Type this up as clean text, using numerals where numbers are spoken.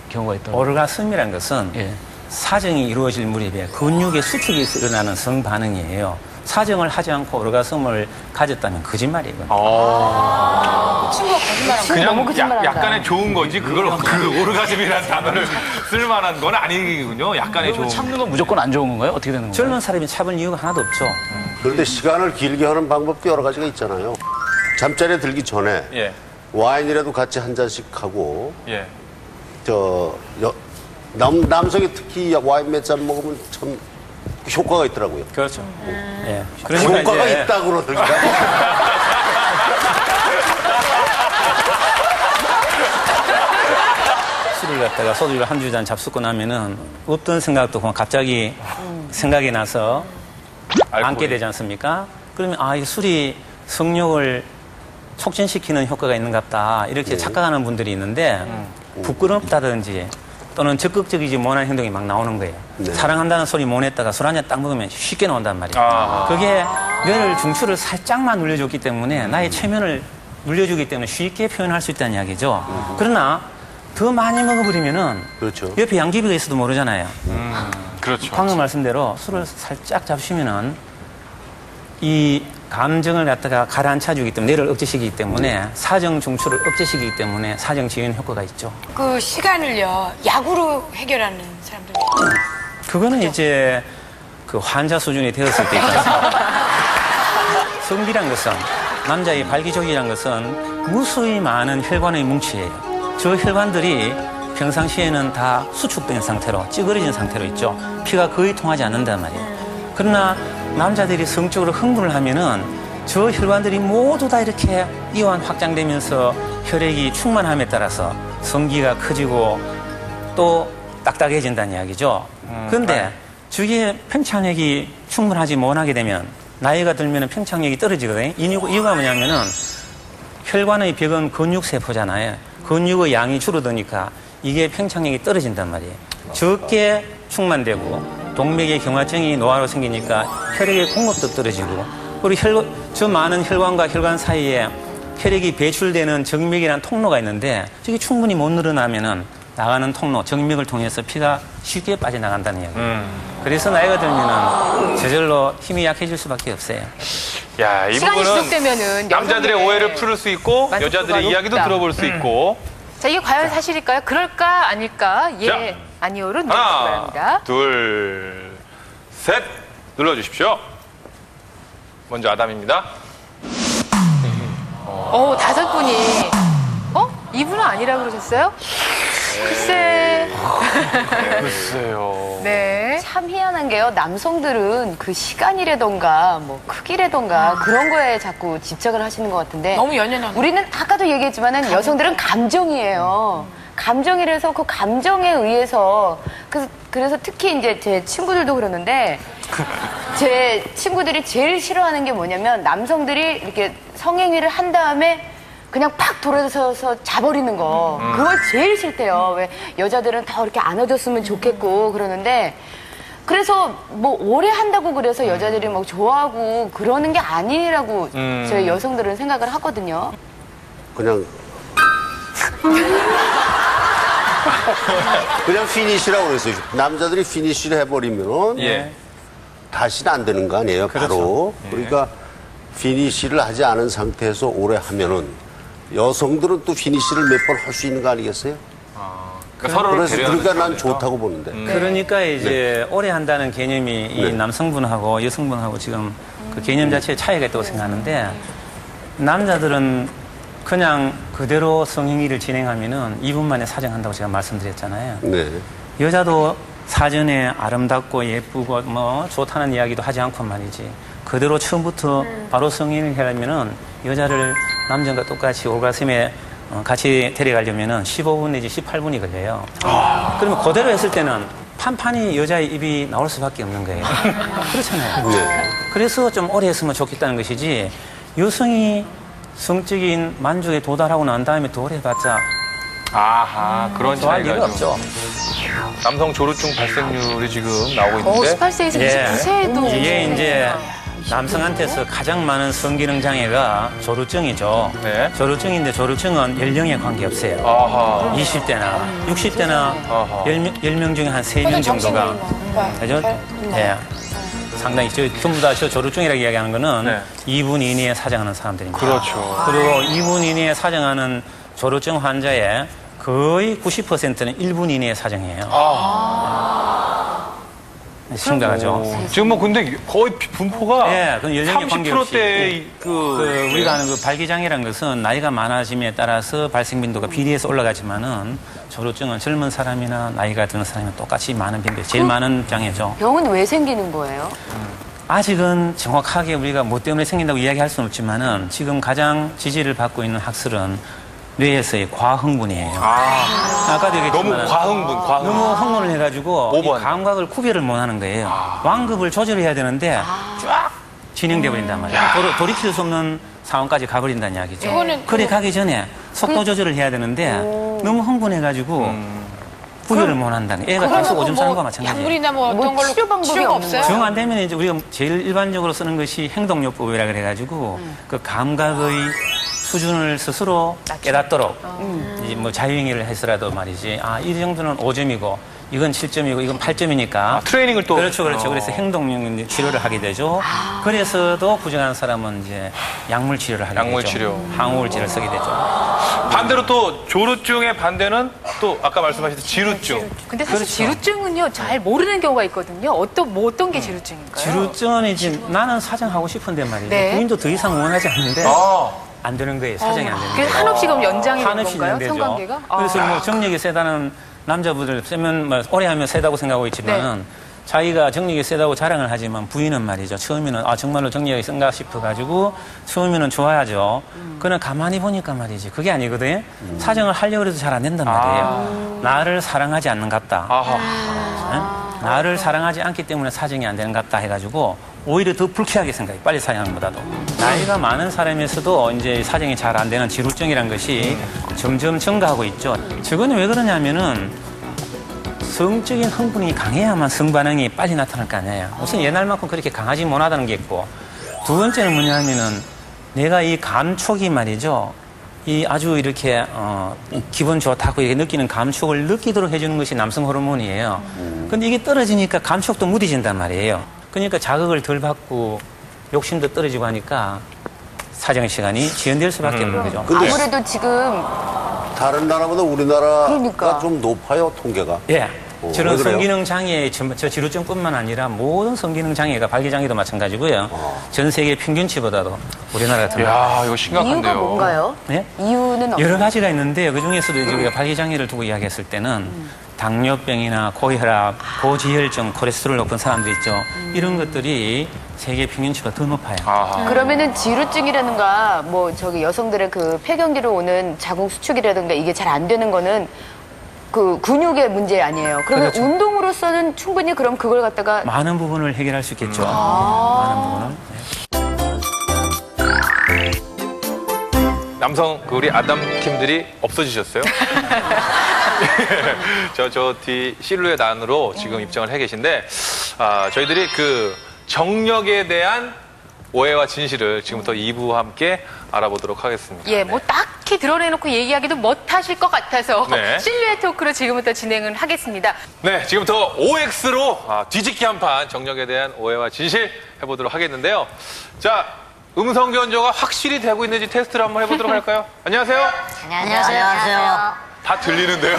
경우가 있더라고요. 오르가슴이라는 것은 예. 사정이 이루어질 무렵에 근육의 수축이 일어나는 성반응이에요. 사정을 하지 않고 오르가슴을 가졌다면 거짓말이에요. 친구가 거짓말한 거. 그냥 너무 거짓말한다. 약간의 좋은 거지 그걸 그 오르가즘이라는 단어를 쓸 만한 건 아니군요. 약간의 좋은. 참는 건 무조건 안 좋은 건가요? 어떻게 되는 건가요? 젊은 사람이 참을 이유가 하나도 없죠. 그런데 시간을 길게 하는 방법도 여러 가지가 있잖아요. 잠자리에 들기 전에 예. 와인이라도 같이 한 잔씩 하고 예. 남성이 특히 와인 몇 잔 먹으면 참 효과가 있더라고요. 그렇죠. 예. 효과가 있다고 그러더라고요. 술을 갖다가 소주를 한 두 잔 잡수고 나면은 없던 생각도 그냥 갑자기 생각이 나서 앉게 되지 않습니까? 그러면 이 술이 성욕을 촉진시키는 효과가 있는갑다 이렇게 착각하는 분들이 있는데 부끄럽다든지 또는 적극적이지 못한 행동이 막 나오는 거예요. 네. 사랑한다는 소리 못 냈다가 술 한 잔 딱 먹으면 쉽게 나온단 말이에요. 그게 뇌를 중추를 살짝만 눌려줬기 때문에 나의 체면을 눌려주기 때문에 쉽게 표현할 수 있다는 이야기죠. 그러나 더 많이 먹어버리면은 그렇죠. 옆에 양귀비가 있어도 모르잖아요. 그렇죠. 방금 말씀대로 술을 살짝 잡수면은 이 감정을 갖다가 가라앉혀주기 때문에 뇌를 억제시키기 때문에 사정 중추를 억제시키기 때문에 사정 지연 효과가 있죠. 그 시간을요, 약으로 해결하는 사람들. 그거는 이제 그 환자 수준이 되었을 때 있잖아요. 성비란 것은 남자의 발기족이란 것은 무수히 많은 혈관의 뭉치예요. 저 혈관들이 평상시에는 다 수축된 상태로 찌그러진 상태로 있죠. 피가 거의 통하지 않는단 말이에요. 그러나 남자들이 성적으로 흥분을 하면은 저 혈관들이 모두 다 이렇게 이완 확장되면서 혈액이 충만함에 따라서 성기가 커지고 또 딱딱해진다는 이야기죠. 그런데 주위에 팽창력이 충분하지 못하게 되면 나이가 들면 팽창력이 떨어지거든요. 이유가 뭐냐면은 혈관의 벽은 근육세포잖아요. 근육의 양이 줄어드니까 이게 팽창력이 떨어진단 말이에요. 적게 충만되고 동맥의 경화증이 노화로 생기니까 혈액의 공급도 떨어지고 그리고 저 많은 혈관과 혈관 사이에 혈액이 배출되는 정맥이라는 통로가 있는데 저게 충분히 못 늘어나면은 나가는 통로, 정맥을 통해서 피가 쉽게 빠져나간다는 이야기예요. 그래서 나이가 들면은 저절로 힘이 약해질 수밖에 없어요. 야, 이 시간이 부분은 지속되면은 남자들의 여성들의 오해를 풀을 수 있고 만족도가 여자들의 이야기도 높다. 들어볼 수 있고. 자, 이게 과연 사실일까요? 그럴까 아닐까? 예, 자, 아니요로 눌러주시기 하나, 바랍니다. 둘, 셋 눌러주십시오. 먼저 아담입니다. 다섯 분이. 이분은 아니라 그러셨어요? 글쎄. 글쎄요. 네. 참 희한한 게요. 남성들은 그 시간이라던가 뭐 크기라던가 그런 거에 자꾸 집착을 하시는 것 같은데 너무 연연한 거. 우리는 아까도 얘기했지만은 여성들은 감정이에요. 감정이라서 그 감정에 의해서 그래서 특히 이제 제 친구들도 그러는데 제 친구들이 제일 싫어하는 게 뭐냐면 남성들이 이렇게 성행위를 한 다음에 그냥 팍 돌아서서 자버리는 거. 그걸 제일 싫대요. 왜 여자들은 더 이렇게 안아줬으면 좋겠고 그러는데 그래서 뭐 오래 한다고 그래서 여자들이 막 좋아하고 그러는 게 아니라고 저희 여성들은 생각을 하거든요. 그냥 피니시라고 그랬어요. 남자들이 피니시를 해버리면 예. 다시는 안 되는 거 아니에요, 바로. 그러니까 피니시를 하지 않은 상태에서 오래 하면은 여성들은 또 피니시를 몇 번 할 수 있는 거 아니겠어요? 그러니까 서로를 배려하는 그러니까 난 차원에서. 좋다고 보는데. 그러니까 이제 오래 한다는 개념이 이 남성분하고 여성분하고 지금 그 개념 자체에 차이가 있다고 생각하는데 남자들은 그냥 그대로 성행위를 진행하면은 2분 만에 사정한다고 제가 말씀드렸잖아요. 네. 여자도 사전에 아름답고 예쁘고 뭐 좋다는 이야기도 하지 않고 말이지. 그대로 처음부터 바로 성행위를 하려면은 여자를 남자과 똑같이 오르가즘에 같이 데려가려면은 15분 내지 18분이 걸려요. 그러면 그대로 했을 때는 판판이 여자의 입이 나올 수밖에 없는 거예요. 그렇잖아요. 그래서 좀 오래 했으면 좋겠다는 것이지 여성이 성적인 만족에 도달하고 난 다음에 더 오래 해봤자 아하, 그런 좋아할 차이가 이유가 좀. 없죠. 남성 조루증 발생률이 지금 나오고 있는데. 18세에서 예. 29세에도. 이게 이제 남성한테서 가장 많은 성기능 장애가 조루증이죠. 네. 조루증인데 조루증은 연령에 관계없어요. 아하. 20대나 60대나 아하. 10명 중에 한 3명 정도가 그죠? 예. 상당히 전부 다 조루증이라고 이야기하는 거는 네. 2분 이내에 사정하는 사람들입니다. 그렇죠. 그리고 2분 이내에 사정하는 조루증 환자의 거의 90%는 1분 이내에 사정해요. 심각하죠. 지금 뭐 근데 거의 분포가 예, 그건 연령에 관계없이. 30%대의 우리가 아는 그 발기장애라는 것은 나이가 많아짐에 따라서 발생 빈도가 비례해서 올라가지만은 조루증은 젊은 사람이나 나이가 드는 사람이나 똑같이 많은 빈도, 제일 많은 장애죠. 병은 왜 생기는 거예요? 아직은 정확하게 우리가 뭐 때문에 생긴다고 이야기할 수는 없지만은 지금 가장 지지를 받고 있는 학설은 뇌에서의 과흥분이에요. 아까도 얘기했지만 너무 과흥분. 너무 흥분을 해가지고 이 5번. 감각을 구별을 못하는 거예요. 완급을 조절해야 되는데 쫙 진행돼 버린단 말이에요. 돌이킬 수 없는 상황까지 가버린다는 이야기죠. 그래 가기 전에 속도 조절을 해야 되는데 너무 흥분해가지고 구별을 못한다는. 애가 계속 오줌 싸는 거와 마찬가지예요. 약물이나 뭐 어떤 걸로 치료 방법이 치료가 없는 없어요? 정 안 되면 이제 우리가 제일 일반적으로 쓰는 것이 행동요법이라 그래가지고 그 감각의 수준을 스스로 깨닫도록 이제 뭐 자유행위를 해서라도 말이지. 이 정도는 5점이고 이건 7점이고 이건 8점이니까. 트레이닝을 또. 그렇죠. 그래서 행동 치료를 하게 되죠. 그래서도 부정한 사람은 이제 약물 치료를 하게 약물 되죠. 치료. 항우울제를 쓰게 되죠. 반대로 또 조루증의 반대는 또 아까 말씀하신 지루증. 근데 사실 지루증은요 잘 모르는 경우가 있거든요. 어떤 게 지루증인가요? 지루증은 이제 나는 사정하고 싶은데 말이죠. 네. 부인도 더 이상 원하지 않는데 안 되는 거예요. 사정이 안 되는 거예요. 그래서 한없이 그럼 연장이 되는 한없이 건가요? 연대죠. 성관계가? 그래서 뭐 정력이 세다는 남자분들 세면 뭐 오래 하면 세다고 생각하고 있지만은 자기가 정력이 세다고 자랑을 하지만 부인은 말이죠. 처음에는 정말로 정력이 센가 싶어가지고 처음에는 좋아하죠. 그러나 가만히 보니까 말이지 그게 아니거든요. 사정을 하려고 해도 잘 안 된단 말이에요. 나를 사랑하지 않는 것 같다. 응? 나를 사랑하지 않기 때문에 사정이 안 되는 것 같다 해가지고 오히려 더 불쾌하게 생각해요. 빨리 사정하는 것보다도. 나이가 많은 사람에서도 이제 사정이 잘 안 되는 지루증이라는 것이 점점 증가하고 있죠. 저거는 왜 그러냐면은 성적인 흥분이 강해야만 성반응이 빨리 나타날 거 아니에요. 우선 옛날만큼 그렇게 강하지 못하다는 게 있고, 두 번째는 뭐냐면은 내가 이 감촉이 말이죠. 이 아주 이렇게 기분 좋다고 이렇게 느끼는 감촉을 느끼도록 해주는 것이 남성 호르몬이에요. 근데 이게 떨어지니까 감촉도 무뎌진단 말이에요. 그러니까 자극을 덜 받고 욕심도 떨어지고 하니까 사정 시간이 지연될 수밖에 없는 거죠. 근데 아무래도 지금 다른 나라보다 우리나라가 그러니까. 좀 높아요, 통계가. 예. 저런 왜 그래요? 성기능 장애, 저 지루증뿐만 아니라 모든 성기능 장애가 발기장애도 마찬가지고요. 전 세계 평균치보다도 우리나라가 더 야, 이거 심각한데요. 이유가 뭔가요? 네? 이유는 여러 가지가 있는데 그 중에서도 이제 우리가 발기장애를 두고 이야기했을 때는 당뇨병이나 고혈압, 고지혈증, 콜레스테롤 높은 사람들 있죠. 이런 것들이 세계 평균치보다 더 높아요. 그러면은 지루증이라든가 뭐 저기 여성들의 그 폐경기로 오는 자궁 수축이라든가 이게 잘 안 되는 거는 그 근육의 문제 아니에요. 그러면 그렇죠. 운동으로서는 충분히 그럼 그걸 갖다가 많은 부분을 해결할 수 있겠죠. 많은 부분은. 네. 남성 우리 아담 팀들이 없어지셨어요? 저 뒤 실루엣 안으로 지금 입장을 해 계신데 저희들이 그 정력에 대한 오해와 진실을 지금부터 2부와 함께 알아보도록 하겠습니다. 예, 뭐 딱히 드러내놓고 얘기하기도 못하실 것 같아서 네. 실루엣 토크로 지금부터 진행을 하겠습니다. 네, 지금부터 OX로 뒤집기 한판 정력에 대한 오해와 진실 해보도록 하겠는데요. 자, 음성 변조가 확실히 되고 있는지 테스트를 한번 해보도록 할까요? 안녕하세요. 안녕하세요. 다 들리는데요.